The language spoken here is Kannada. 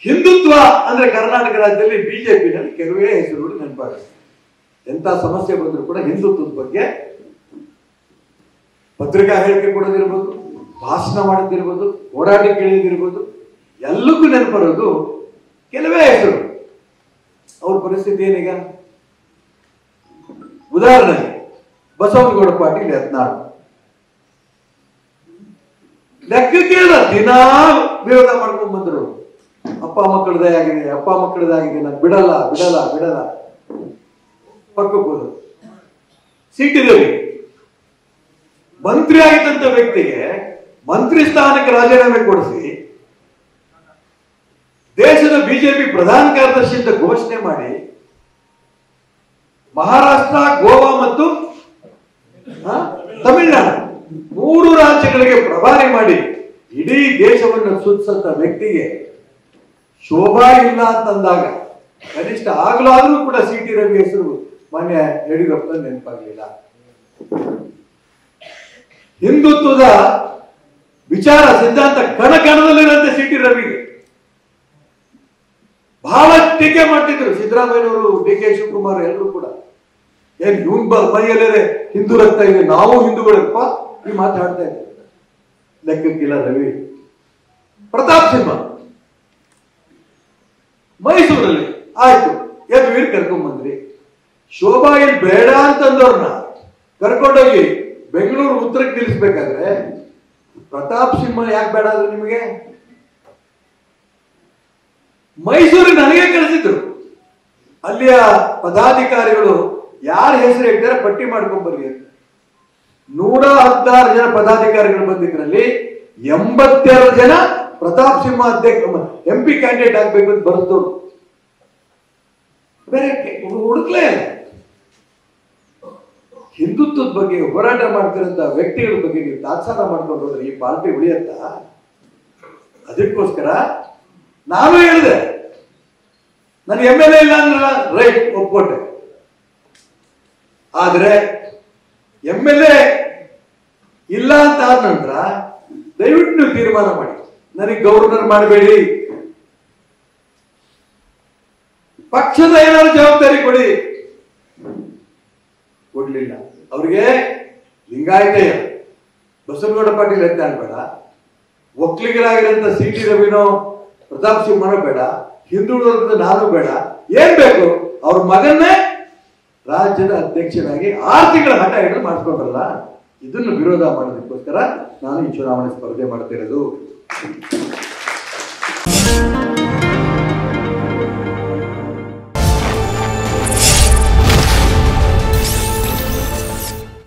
ಹಿಂದುತ್ವ ಅಂದ್ರೆ ಕರ್ನಾಟಕ ರಾಜ್ಯದಲ್ಲಿ ಬಿಜೆಪಿನಲ್ಲಿ ಕೆಲವೇ ಹೆಸರುಗಳು ನೆನಪಾಗುತ್ತೆ. ಎಂತ ಸಮಸ್ಯೆ ಬಂದರೂ ಕೂಡ ಹಿಂದುತ್ವದ ಬಗ್ಗೆ ಪತ್ರಿಕಾ ಹೇಳಿಕೆ ಕೊಡೋದಿರ್ಬೋದು, ಭಾಷಣ ಮಾಡೋದಿರ್ಬೋದು, ಹೋರಾಟಕ್ಕೆ ಇಳಿದಿರ್ಬೋದು, ಎಲ್ಲಕ್ಕೂ ನೆನಪರೋದು ಕೆಲವೇ ಹೆಸರು. ಅವ್ರ ಪರಿಸ್ಥಿತಿ ಏನೀಗ? ಉದಾಹರಣೆಗೆ ಬಸವನಗೌಡ ಪಾಟೀಲ್ ಯತ್ನಾಳ್ ಲೆಕ್ಕಕ್ಕೆ ದಿನಾ ವಿರೋಧ ಮಾಡ್ಕೊಂಡ್ ಬಂದ್ರು. ಅಪ್ಪ ಮಕ್ಕಳದೇ ಆಗಿದೆ, ಅಪ್ಪ ಮಕ್ಕಳದಾಗಿದೆ, ನಾನು ಬಿಡಲ್ಲ ಬಿಡಲ್ಲ ಬಿಡಲ್ಲ ಪಕ್ಕಕ್ಕೆ ಹೋದ್ರು. ಸಿ.ಟಿ. ರವಿ ಮಂತ್ರಿ ಆಗಿದ್ದಂತ ವ್ಯಕ್ತಿಗೆ ಮಂತ್ರಿ ಸ್ಥಾನಕ್ಕೆ ರಾಜೀನಾಮೆ ಕೊಡಿಸಿ ದೇಶದ ಬಿಜೆಪಿ ಪ್ರಧಾನ ಕಾರ್ಯದರ್ಶಿ ಅಂತ ಘೋಷಣೆ ಮಾಡಿ ಮಹಾರಾಷ್ಟ್ರ, ಗೋವಾ ಮತ್ತು ತಮಿಳುನಾಡು 3 ರಾಜ್ಯಗಳಿಗೆ ಪ್ರಭಾರಿ ಮಾಡಿ ಇಡೀ ದೇಶವನ್ನು ಸುತ್ತಿಸಂತ ವ್ಯಕ್ತಿಗೆ ಶೋಭಾ ಇಲ್ಲ ಅಂತಂದಾಗ ಕನಿಷ್ಠ ಆಗಲಾದ್ರೂ ಕೂಡ ಸಿ.ಟಿ. ರವಿ ಹೆಸರು ಮಾನ್ಯ ಯಡಿಯೂರಪ್ಪ ನೆನಪಾಗಲಿಲ್ಲ. ಹಿಂದುತ್ವದ ವಿಚಾರ ಸಿದ್ಧಾಂತ ಕಣಕಣದಲ್ಲಿರಂತೆ ಸಿ.ಟಿ. ರವಿಗೆ ಬಹಳ ಟೀಕೆ ಮಾಡ್ತಿದ್ರು ಸಿದ್ದರಾಮಯ್ಯನವರು, ಡಿ.ಕೆ. ಶಿವಕುಮಾರ್ ಎಲ್ಲರೂ ಕೂಡ. ಏನ್ ಇವನ್ ಮೈಯಲ್ಲೇ ಹಿಂದೂ ರಕ್ತ ಇದೆ, ನಾವು ಹಿಂದೂಗಳಪ್ಪ ಈ ಮಾತಾಡ್ತಾ ಇದ್ದಾರೆ. ಲೆಕ್ಕಕ್ಕಿಲ್ಲ ರವಿ. ಪ್ರತಾಪ್ ಸಿಂಹ ಮೈಸೂರಲ್ಲಿ ಆಯ್ತು ಯದುವೀರ್ ಕರ್ಕೊಂಡ್ಬಂದ್ರಿ. ಶೋಭಾ ಇಲ್ಲಿ ಬೇಡ ಅಂತಂದವ್ರನ್ನ ಕರ್ಕೊಂಡೋಗಿ ಬೆಂಗಳೂರು ಉತ್ತರಕ್ಕೆ ನಿಲ್ಲಿಸ್ಬೇಕಾದ್ರೆ ಪ್ರತಾಪ್ ಸಿಂಹ ಯಾಕೆ ಬೇಡ ಆದ್ರು ನಿಮಗೆ? ಮೈಸೂರಿಗೆ ನನಗೆ ಕಳಿಸಿದ್ರು. ಅಲ್ಲಿಯ ಪದಾಧಿಕಾರಿಗಳು ಯಾರ ಹೆಸರು ಹೇಳ್ತಾರೆ ಪಟ್ಟಿ ಮಾಡ್ಕೊಂಡ್ ಬರ್ರಿ ಅಂತ. 116 ಜನ ಪದಾಧಿಕಾರಿಗಳು ಬಂದಿದ್ರಲ್ಲಿ 82 ಜನ ಪ್ರತಾಪ್ ಸಿಂಹ ಅಧ್ಯಕ್ಷ MP ಕ್ಯಾಂಡಿಡೇಟ್ ಆಗ್ಬೇಕು ಅಂತ ಬರೆದವರು. ಬೇರೆ ಹುಡುಕ್ಲೇ ಇಲ್ಲ. ಹಿಂದುತ್ವದ ಬಗ್ಗೆ ಹೋರಾಟ ಮಾಡ್ತಿರಂತ ವ್ಯಕ್ತಿಗಳ ಬಗ್ಗೆ ನೀವು ತಾತ್ಸಾರ ಮಾಡ್ಕೊಂಡು ಹೋದ್ರೆ ಈ ಪಾರ್ಟಿ ಉಳಿಯತ್ತ? ಅದಕ್ಕೋಸ್ಕರ ನಾನು ಹೇಳಿದೆ, ನಾನು MLA ಇಲ್ಲ ಅಂದ್ರೆ ರೈಟ್ ಒಪ್ಕೊಟ್ಟೆ. ಆದ್ರೆ MLA ಇಲ್ಲ ಅಂತ ಆದ ನಂತರ ದಯವಿಟ್ಟು ನೀವು ತೀರ್ಮಾನ ಮಾಡಿ, ನನಗೆ ಗವರ್ನರ್ ಮಾಡಬೇಡಿ, ಪಕ್ಷದ ಏನಾದ್ರು ಜವಾಬ್ದಾರಿ ಕೊಡಿ. ಕೊಡ್ಲಿಲ್ಲ. ಅವ್ರಿಗೆ ಲಿಂಗಾಯತೆಯ ಬಸವನಗೌಡ ಪಾಟೀಲ್ ಯತ್ನಾಳ್ ಬೇಡ, ಒಕ್ಕಲಿಗರಾಗಿರೋಂಥ ಸಿ.ಟಿ. ರವಿನೋ ಪ್ರತಾಪ್ ಸಿಂಹನೋ ಬೇಡ, ಹಿಂದುಳಿದ ನಾನು ಬೇಡ. ಏನ್ ಬೇಕು? ಅವ್ರ ಮಗನ್ನೇ ರಾಜ್ಯದ ಅಧ್ಯಕ್ಷನಾಗಿ 6 ತಿಂಗಳ ಹಠ ಹಿಡಿದು ಮಾಡಿಸ್ಕೊಂಡ್ರಲ್ಲ, ಇದನ್ನು ವಿರೋಧ ಮಾಡೋದಕ್ಕೋಸ್ಕರ ನಾನು ಈ ಚುನಾವಣೆ ಸ್ಪರ್ಧೆ ಮಾಡ್ತಿರೋದು.